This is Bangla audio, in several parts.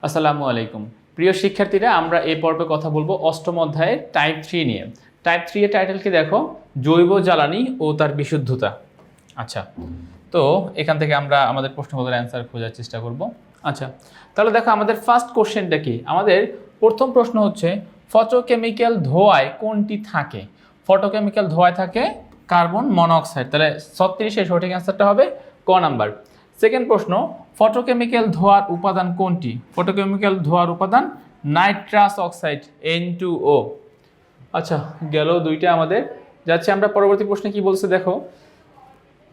আসসালামু আলাইকুম প্রিয় শিক্ষার্থীরা, আমরা এই পর্বে কথা বলবো অষ্টম অধ্যায়ের টাইপ 3 নিয়ে। টাইপ 3 এর টাইটেল কি দেখো, জৈব জ্বালানি ও তার বিশুদ্ধতা। আচ্ছা, তো এখান থেকে আমরা আমাদের প্রশ্নগুলোর অ্যান্সার খোঁজার চেষ্টা করব। আচ্ছা, তাহলে দেখো আমাদের ফার্স্ট কোশ্চেনটা কি। আমাদের প্রথম প্রশ্ন হচ্ছে ফটোকেমিক্যাল ধোঁয়ায় কোনটি থাকে? ফটোকেমিক্যাল ধোঁয়ায় থাকে কার্বন মনোক্সাইড। তাহলে 36 এর সঠিক অ্যান্সারটা হবে ক নাম্বার। সেকেন্ড প্রশ্ন, ফটোকেমিক্যাল ধোঁয়ার উপাদান কোনটি? ফটোকেমিক্যাল ধোঁয়ার উপাদান নাইট্রাস অক্সাইড N2O। আচ্ছা, গেল দুইটা আমাদের। যাচ্ছে আমরা পরবর্তী প্রশ্নে কি বলছে দেখো,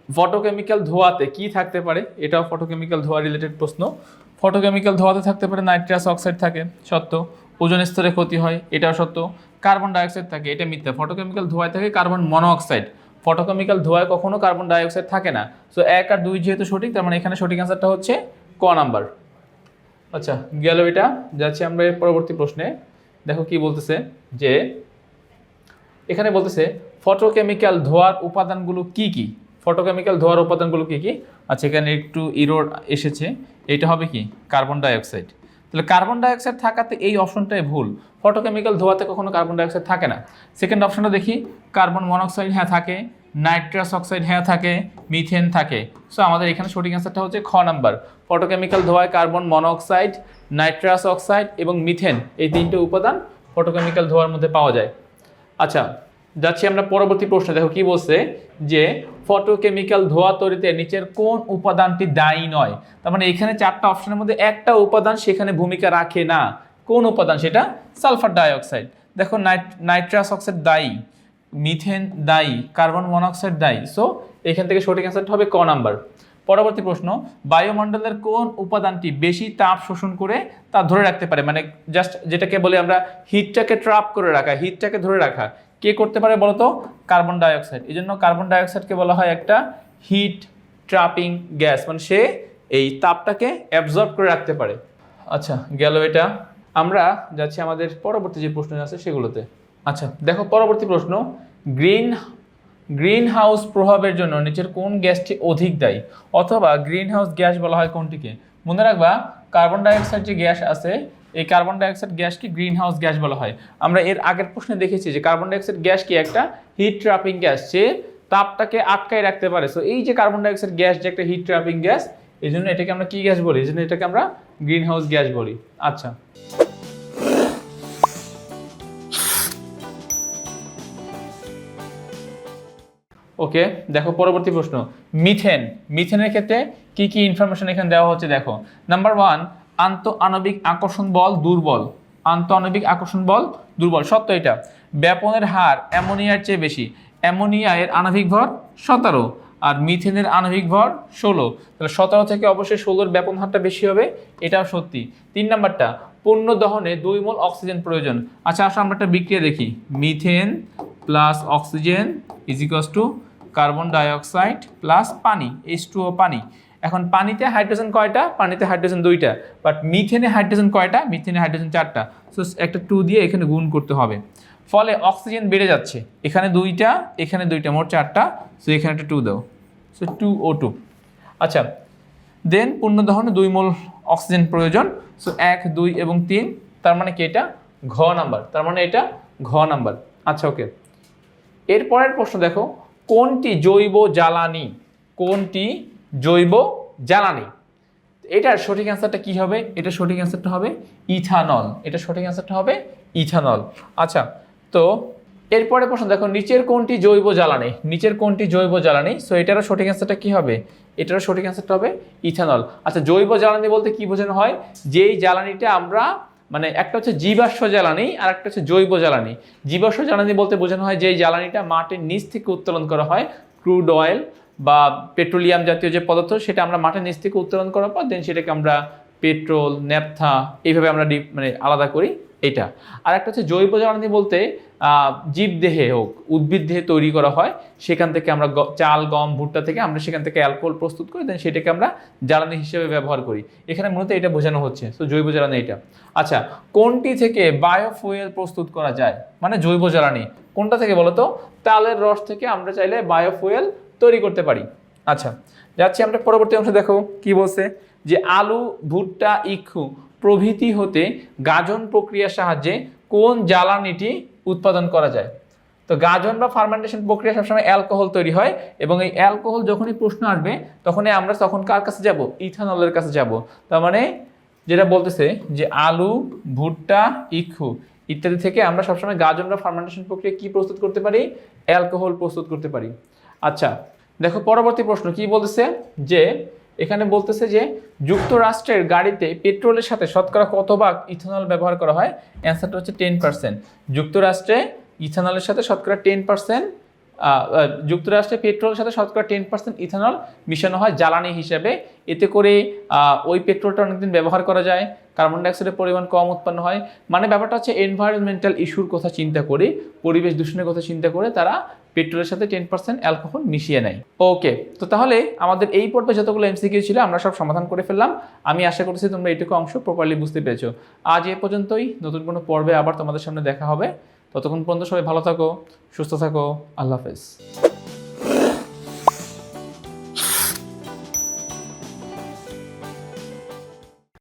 ফটোকেমিক্যাল ধোঁয়াতে কি থাকতে পারে? এটাও ফটোকেমিক্যাল ধোঁয়া রিলেটেড প্রশ্ন। ফটোকেমিক্যাল ধোঁয়াতে থাকতে পারে নাইট্রাস অক্সাইড থাকে, সত্য। ওজোন স্তরে ক্ষতি হয়, এটাও সত্য। কার্বন ডাইঅক্সাইড থাকে, এটা মিথ্যা। ফটোকেমিক্যাল ধোঁয়ায় থাকে কার্বন মনোঅক্সাইড। ফটোকেমিক্যাল ধোঁয়ায় কখনো কার্বন ডাইঅক্সাইড থাকে না। সো 1 আর 2 যেহেতু সঠিক, তার মানে এখানে সঠিক অ্যান্সারটা হচ্ছে ক নাম্বার। আচ্ছা, গেল এটা। যাচ্ছি আমরা এর পরবর্তী প্রশ্নে। দেখো কি বলতেছে, যে এখানে বলতেছে ফটোকেমিক্যাল ধোঁয়ার উপাদানগুলো কি কি? ফটোকেমিক্যাল ধোঁয়ার উপাদানগুলো কি কি? আচ্ছা, এখানে একটু ইরোর এসেছে। এটা হবে কি? Carbon dioxide. তাহলে কার্বন ডাইঅক্সাইড থাকাতে এই অপশনটাই ভুল। ফটোকেমিক্যাল ধোঁয়াতে কখনো কার্বন ডাইঅক্সাইড থাকে না। সেকেন্ড অপশনটা দেখি, কার্বন মনোক্সাইড হ্যাঁ থাকে, নাইট্রাস অক্সাইড হ্যাঁ থাকে, মিথেন থাকে। সো আমাদের এখানে সঠিক অ্যান্সারটা হচ্ছে খ নাম্বার। ফটোকেমিক্যাল ধোঁয়ায় কার্বন মনোক্সাইড, নাইট্রাস অক্সাইড এবং মিথেন, এই তিনটে উপাদান ফটোকেমিক্যাল ধোঁয়ার মধ্যে পাওয়া যায়। আচ্ছা, যাচ্ছি আমরা পরবর্তী প্রশ্ন। দেখো কি বলছে, যে ফটোকেমিক্যাল ধোঁয়া তৈরিতে নিচের কোন উপাদানটি দায়ী নয়? তার মানে এখানে চারটা অপশনের মধ্যে একটা উপাদান সেখানে ভূমিকা রাখে না। কোন উপাদান সেটা? Sulphur dioxide. দেখো নাইট্রাস অক্সাইড দায়ী, মিথেন দায়ী, কার্বন মনোক্সাইড দায়ী। সো এখান থেকে সঠিক অ্যান্সারটা হবে ক নাম্বার। পরবর্তী প্রশ্ন, বায়ুমণ্ডলের কোন উপাদানটি বেশি তাপ শোষণ করে তা ধরে রাখতে পারে? মানে জাস্ট যেটাকে বলে আমরা হিটটাকে ট্র্যাপ করে রাখা, হিটটাকে ধরে রাখা। কে করতে পারে বলতো? Carbon dioxide. এই জন্য কার্বন ডাইঅক্সাইডকে বলা হয় একটা হিট ট্র্যাপিং গ্যাস, মানে সে এই তাপটাকে অ্যাবজর্ব করে রাখতে পারে। আচ্ছা, গেল এটা। আমরা যাচ্ছি আমাদের পরবর্তী যে প্রশ্ন আছে সেগুলোতে। আচ্ছা, দেখো পরবর্তী প্রশ্ন, গ্রিন হাউস প্রভাবের জন্য নিচের কোন গ্যাসটি অধিক দায়ী? অথবা গ্রিন হাউস গ্যাস বলা হয় কোনটিকে? মনে রাখবা, কার্বন ডাইঅক্সাইড যে গ্যাস আছে, এই কার্বন ডাইঅক্সাইড গ্যাসকে গ্রিন হাউস গ্যাস বলা হয়। আমরা এর আগের প্রশ্নে দেখেছি যে কার্বন ডাইঅক্সাইড গ্যাস কি একটা হিট ট্র্যাপিং গ্যাস, সে তাপটাকে আটকায় রাখতে পারে। সো এই যে কার্বন ডাইঅক্সাইড গ্যাস যে একটা হিট ট্র্যাপিং গ্যাস, এই জন্য এটাকে আমরা কি গ্যাস বলি? এই জন্য এটাকে আমরা গ্রিন হাউস গ্যাস বলি। আচ্ছা, ওকে, দেখো পরবর্তী প্রশ্ন, মিথেনের ক্ষেত্রে কি কি ইনফরমেশন এখানে দেওয়া হচ্ছে দেখো। নাম্বার 1, আন্তঃআণবিক আকর্ষণ বল দুর্বল। আন্তঃআণবিক আকর্ষণ বল দুর্বল, সত্য এটা। ব্যাপনের হার অ্যামোনিয়ার চেয়ে বেশি। অ্যামোনিয়া এর আণবিক ভর 17 আর মিথেনের আণবিক ভর 16। তাহলে 17 থেকে অবশ্যই 16-র ব্যাপন হারটা বেশি হবে, এটাও সত্যি। 3 নাম্বারটা, পূর্ণ দহনে 2 মোল অক্সিজেন প্রয়োজন। আচ্ছা, আসলে আমরা একটা বিক্রিয়া দেখি, methane plus oxygen is equals to carbon dioxide plus পানি, H2O পানি। এখন পানিতে হাইড্রোজেন কয়টা? পানিতে হাইড্রোজেন 2টা। বাট মিথেনে হাইড্রোজেন কয়টা? মিথেনে হাইড্রোজেন 4টা। সো একটা 2 দিয়ে এখানে গুণ করতে হবে। ফলে অক্সিজেন বেড়ে যাচ্ছে, এখানে 2টা, এখানে 2টা, মোট 4টা। সো এখানে একটা 2 দাও, সো 2O2। আচ্ছা, দেন পূর্ণ দহনে 2 মোল অক্সিজেন প্রয়োজন। সো 1, 2 এবং 3, তার মানে কি এটা ঘ নাম্বার, তার মানে এটা ঘ নাম্বার। আচ্ছা, ওকে। এরপরের প্রশ্ন দেখো, কোনটি জৈব জ্বালানি? কোনটি জৈব জ্বালানি? এটার সঠিক অ্যান্সারটা কি হবে? এটা সঠিক অ্যান্সারটা হবে ইথানল। এটা সঠিক অ্যান্সারটা হবে ইথানল। আচ্ছা, তো এরপরে প্রশ্ন দেখো, নিচের কোনটি জৈব জ্বালানি? নিচের কোনটি জৈব জ্বালানি? সো এটারও সঠিক অ্যান্সারটা কি হবে? এটারও সঠিক অ্যান্সারটা হবে ইথানল। আচ্ছা, জৈব জ্বালানি বলতে কি বোঝানো হয়? যেই জ্বালানিটা আমরা, মানে একটা হচ্ছে জীবাশ্ম জ্বালানি আর একটা হচ্ছে জৈব জ্বালানি। জীবাশ্ম জ্বালানি বলতে বোঝানো হয় যেই জ্বালানিটা মাটির নিচ থেকে উত্তোলন করা হয়, ক্রুড অয়েল বা পেট্রোলিয়াম জাতীয় যে পদার্থ, সেটা আমরা মাটির নিচ থেকে উত্তোলন করার পর দেন সেটাকে আমরা পেট্রোল, ন্যাপথা এইভাবে আমরা মানে আলাদা করি, এটা। আর একটা হচ্ছে জৈব জ্বালানি বলতে জীবদেহে হোক, উদ্ভিদ দেহে তৈরি করা হয়, সেখান থেকে আমরা চাল, গম, ভুট্টা থেকে আমরা সেখান থেকে অ্যালকোহল প্রস্তুত করি, দেন সেটাকে আমরা জ্বালানি হিসেবে ব্যবহার করি। এখানে মূলত এটা বোঝানো হচ্ছে। তো জৈব জ্বালানি এটা। আচ্ছা, কোনটি থেকে বায়োফুয়েল প্রস্তুত করা যায়? মানে জৈব জ্বালানি কোনটা থেকে বলতো? তালের রস থেকে আমরা চাইলে বায়োফুয়েল তৈরি করতে পারি। আচ্ছা, যাচ্ছি আমরা পরবর্তী অংশে। দেখো কি বলছে, যে আলু, ভুট্টা, ইক্ষু প্রভৃতি হতে গাজন প্রক্রিয়ার সাহায্যে কোন জ্বালানিটি উৎপাদন করা যায়? তো গাজন বা ফার্মেন্টেশন প্রক্রিয়া সবসময় অ্যালকোহল তৈরি হয়, এবং এই অ্যালকোহল যখনই প্রশ্ন আসবে তখনই আমরা তখন কার কাছে যাব? ইথানলের কাছে যাব। তার মানে যেটা বলতেছে যে আলু, ভুট্টা, ইক্ষু ইত্যাদি থেকে আমরা সবসময় গাজন বা ফার্মেন্টেশন প্রক্রিয়া কি প্রস্তুত করতে পারি? অ্যালকোহল প্রস্তুত করতে পারি। আচ্ছা, দেখো পরবর্তী প্রশ্ন কি বলতেছে, যে এখানে বলতেছে যে যুক্তরাষ্ট্রের গাড়িতে পেট্রোলের সাথে শতকরা কত ভাগ ইথানল ব্যবহার করা হয়? অ্যান্সারটা হচ্ছে 10%। যুক্তরাষ্ট্রে ইথানলের সাথে শতকরা 10%, যুক্তরাষ্ট্রে পেট্রোলের সাথে শতকরা 10% ইথানল মিশানো হয় জ্বালানি হিসেবে। এতে করে ওই পেট্রোলটা অনেকদিন ব্যবহার করা যায়, কার্বন ডাইঅক্সাইডের পরিমাণ কম উৎপন্ন হয়। মানে ব্যাপারটা হচ্ছে এনভায়রনমেন্টাল ইস্যুর কথা চিন্তা করে, পরিবেশ দূষণের কথা চিন্তা করে তারা পেট্রোলের সাথে 10% অ্যালকোহল মিশিয়ে নেয়। ওকে, তো তাহলে আমাদের এই পর্বে যতগুলো এমসিকিউ ছিল আমরা সব সমাধান করে ফেললাম। আমি আশা করছি তোমরা এইটুকু অংশ প্রপারলি বুঝতে পেরেছো। আজ এ পর্যন্তই, নতুন কোনো পর্বে আবার তোমাদের সামনে দেখা হবে। ততক্ষণ পর্যন্ত সবাই ভালো থাকো, সুস্থ থাকো, আল্লাহ হাফেজ।